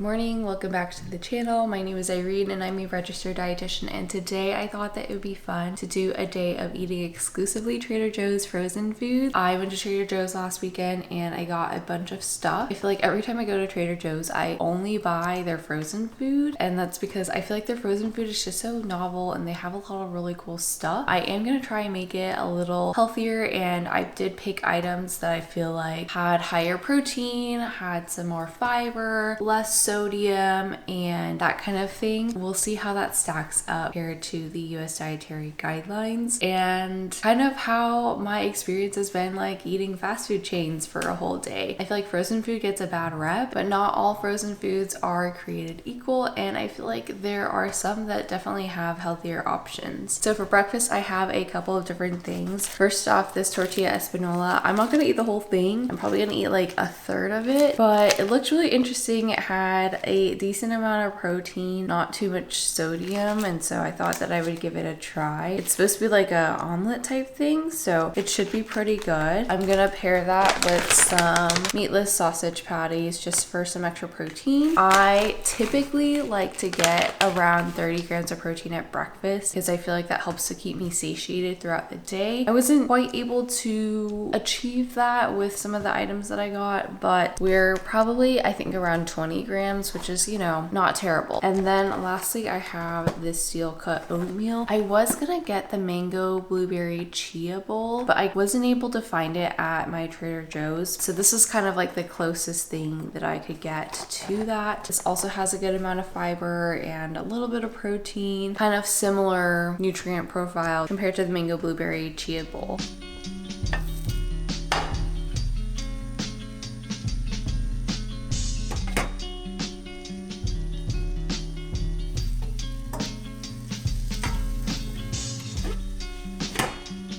Morning, welcome back to the channel. My name is Irene and I'm a registered dietitian, and today I thought that it would be fun to do a day of eating exclusively Trader Joe's frozen food. I went to Trader Joe's last weekend and I got a bunch of stuff. I feel like every time I go to Trader Joe's I only buy their frozen food, and that's because I feel like their frozen food is just so novel and they have a lot of really cool stuff. I am going to try and make it a little healthier, and I did pick items that I feel like had higher protein, had some more fiber, less sodium, and that kind of thing. We'll see how that stacks up compared to the US dietary guidelines and kind of how my experience has been like eating fast food chains for a whole day. I feel like frozen food gets a bad rep, but not all frozen foods are created equal, and I feel like there are some that definitely have healthier options. So for breakfast I have a couple of different things. First off, this tortilla espanola. I'm not gonna eat the whole thing. I'm probably gonna eat like a third of it, but it looked really interesting. It had a decent amount of protein, not too much sodium, and so I thought that I would give it a try. It's supposed to be like a omelet type thing, so it should be pretty good. I'm gonna pair that with some meatless sausage patties just for some extra protein. I typically like to get around 30 grams of protein at breakfast because I feel like that helps to keep me satiated throughout the day. I wasn't quite able to achieve that with some of the items that I got, but we're probably, I think, around 20 grams, which is, you know, not terrible. And then lastly, I have this steel cut oatmeal. I was gonna get the mango blueberry chia bowl, but I wasn't able to find it at my Trader Joe's. So this is kind of like the closest thing that I could get to that. This also has a good amount of fiber and a little bit of protein, kind of similar nutrient profile compared to the mango blueberry chia bowl.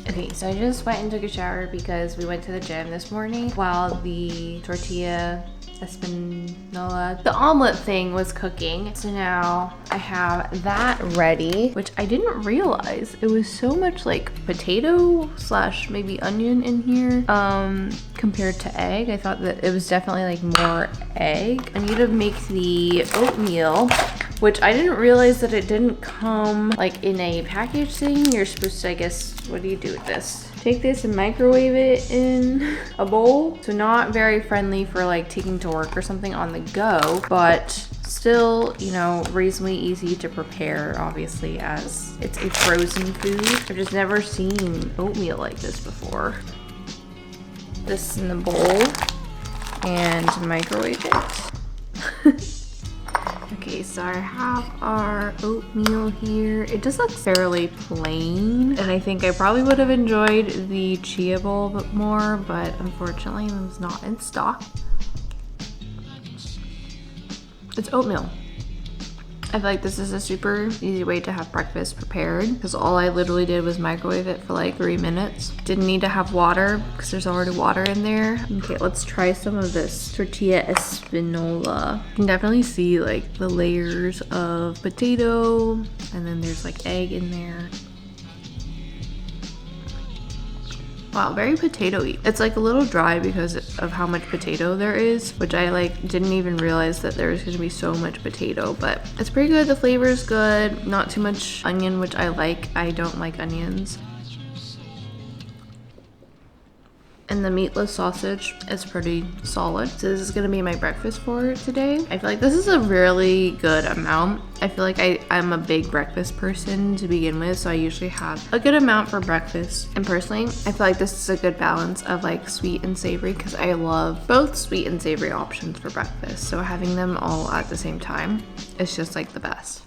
Okay, so I just went and took a shower because we went to the gym this morning while the tortilla espanola, the omelet thing, was cooking. So now I have that ready, which I didn't realize it was so much like potato slash maybe onion in here compared to egg. I thought that it was definitely like more egg. I need to make the oatmeal, which I didn't realize that it didn't come like in a package thing. You're supposed to, I guess, what do you do with this? Take this and microwave it in a bowl. So not very friendly for like taking to work or something on the go, but still, you know, reasonably easy to prepare, obviously, as it's a frozen food. I've just never seen oatmeal like this before. This in the bowl and microwave it. Okay, so I have our oatmeal here. It just looks fairly plain, and I think I probably would have enjoyed the chia bowl a bit more, but unfortunately it was not in stock. It's oatmeal. I feel like this is a super easy way to have breakfast prepared because all I literally did was microwave it for like 3 minutes. Didn't need to have water because there's already water in there. Okay, let's try some of this tortilla espanola. You can definitely see like the layers of potato, and then there's like egg in there. Wow, very potato-y. It's like a little dry because of how much potato there is, which I like didn't even realize that there was going to be so much potato, but it's pretty good. The flavor is good. Not too much onion, which I like. I don't like onions. And the meatless sausage is pretty solid. So this is gonna be my breakfast for today. I feel like this is a really good amount. I feel like I'm a big breakfast person to begin with, so I usually have a good amount for breakfast. And personally, I feel like this is a good balance of like sweet and savory because I love both sweet and savory options for breakfast. So having them all at the same time is just like the best.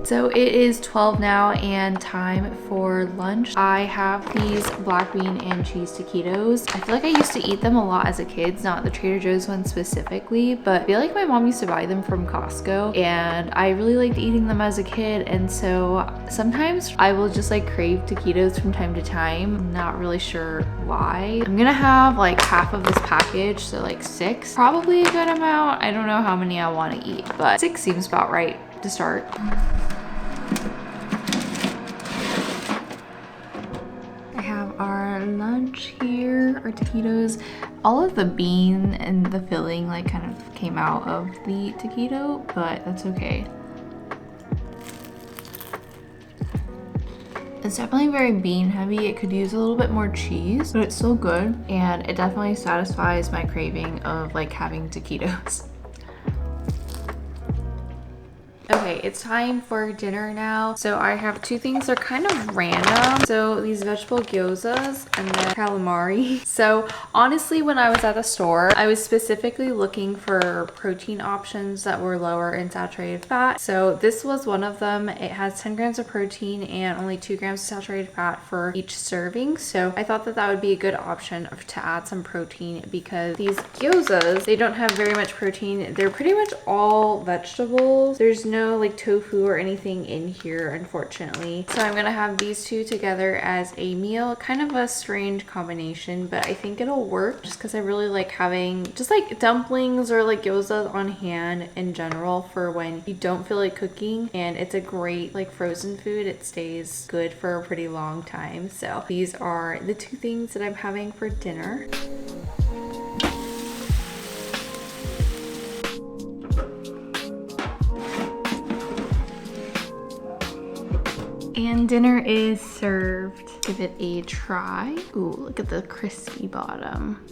So it is 12 now and time for lunch. I have these black bean and cheese taquitos. I feel like I used to eat them a lot as a kid, not the Trader Joe's one specifically, but I feel like my mom used to buy them from Costco and I really liked eating them as a kid. And so sometimes I will just like crave taquitos from time to time. I'm not really sure why. I'm gonna have like half of this package, so like 6, probably a good amount. I don't know how many I want to eat, but 6 seems about right to start. I have our lunch here, our taquitos. All of the bean and the filling like kind of came out of the taquito, but that's okay. It's definitely very bean heavy. It could use a little bit more cheese, but it's still good. And it definitely satisfies my craving of like having taquitos. Okay, it's time for dinner now. So I have 2 things that are kind of random. So these vegetable gyozas and then calamari. So honestly, when I was at the store, I was specifically looking for protein options that were lower in saturated fat. So this was one of them. It has 10 grams of protein and only 2 grams of saturated fat for each serving. So I thought that that would be a good option to add some protein because these gyozas, they don't have very much protein. They're pretty much all vegetables. There's no like tofu or anything in here, unfortunately. So I'm gonna have these 2 together as a meal. Kind of a strange combination, but I think it'll work just because I really like having just like dumplings or like gyozas on hand in general for when you don't feel like cooking, and it's a great like frozen food. It stays good for a pretty long time. So these are the 2 things that I'm having for dinner. And dinner is served. Give it a try. Ooh, look at the crispy bottom.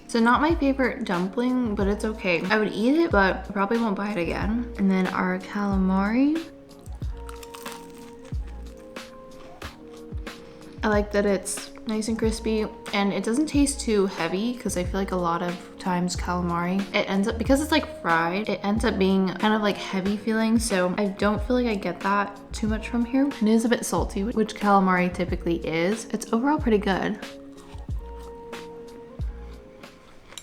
So not my favorite dumpling, but it's okay. I would eat it, but I probably won't buy it again. And then our calamari. I like that it's nice and crispy and it doesn't taste too heavy because I feel like a lot of times calamari, it ends up, because it's like fried, it ends up being kind of like heavy feeling. So I don't feel like I get that too much from here. It is a bit salty, which calamari typically is. It's overall pretty good.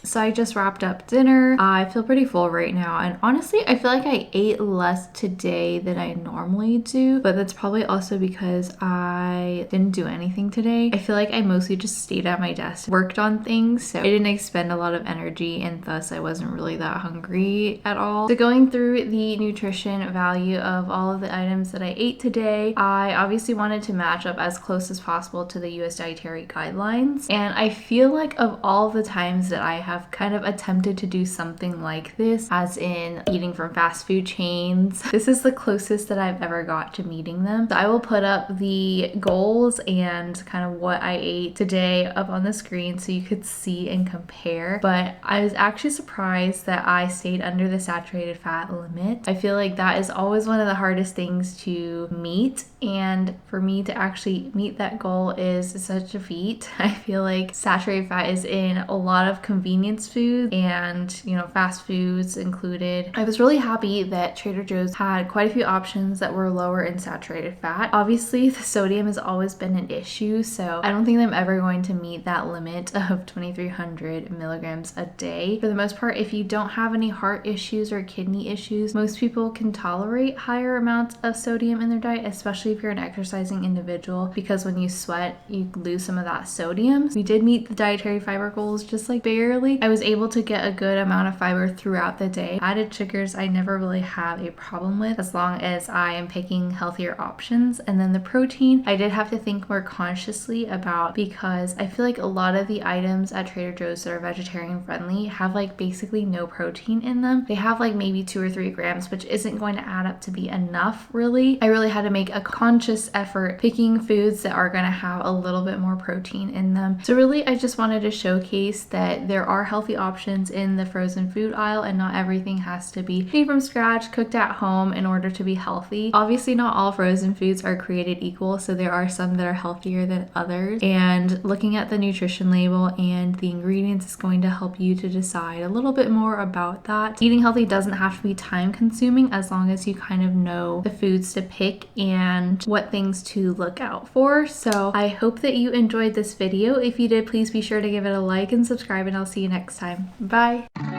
So I just wrapped up dinner. I feel pretty full right now, and honestly I feel like I ate less today than I normally do, but that's probably also because I didn't do anything today. I feel like I mostly just stayed at my desk, worked on things, so I didn't expend a lot of energy and thus I wasn't really that hungry at all. So going through the nutrition value of all of the items that I ate today, I obviously wanted to match up as close as possible to the US dietary guidelines, and I feel like of all the times that I have kind of attempted to do something like this, as in eating from fast food chains, this is the closest that I've ever got to meeting them. So I will put up the goals and kind of what I ate today up on the screen so you could see and compare. But I was actually surprised that I stayed under the saturated fat limit. I feel like that is always one of the hardest things to meet, and for me to actually meet that goal is such a feat. I feel like saturated fat is in a lot of convenience food and, you know, fast foods included. I was really happy that Trader Joe's had quite a few options that were lower in saturated fat. Obviously the sodium has always been an issue, so I don't think I'm ever going to meet that limit of 2,300 milligrams a day. For the most part, if you don't have any heart issues or kidney issues, most people can tolerate higher amounts of sodium in their diet, especially if you're an exercising individual, because when you sweat you lose some of that sodium. We did meet the dietary fiber goals just like barely. I was able to get a good amount of fiber throughout the day. Added sugars I never really have a problem with as long as I am picking healthier options. And then the protein I did have to think more consciously about, because I feel like a lot of the items at Trader Joe's that are vegetarian friendly have like basically no protein in them. They have like maybe 2 or 3 grams, which isn't going to add up to be enough really. I really had to make a conscious effort picking foods that are going to have a little bit more protein in them. So really I just wanted to showcase that there are healthy options in the frozen food aisle, and not everything has to be made from scratch, cooked at home in order to be healthy. Obviously, not all frozen foods are created equal, so there are some that are healthier than others. And looking at the nutrition label and the ingredients is going to help you to decide a little bit more about that. Eating healthy doesn't have to be time consuming as long as you kind of know the foods to pick and what things to look out for. So I hope that you enjoyed this video. If you did, please be sure to give it a like and subscribe, and I'll see you next time. Bye.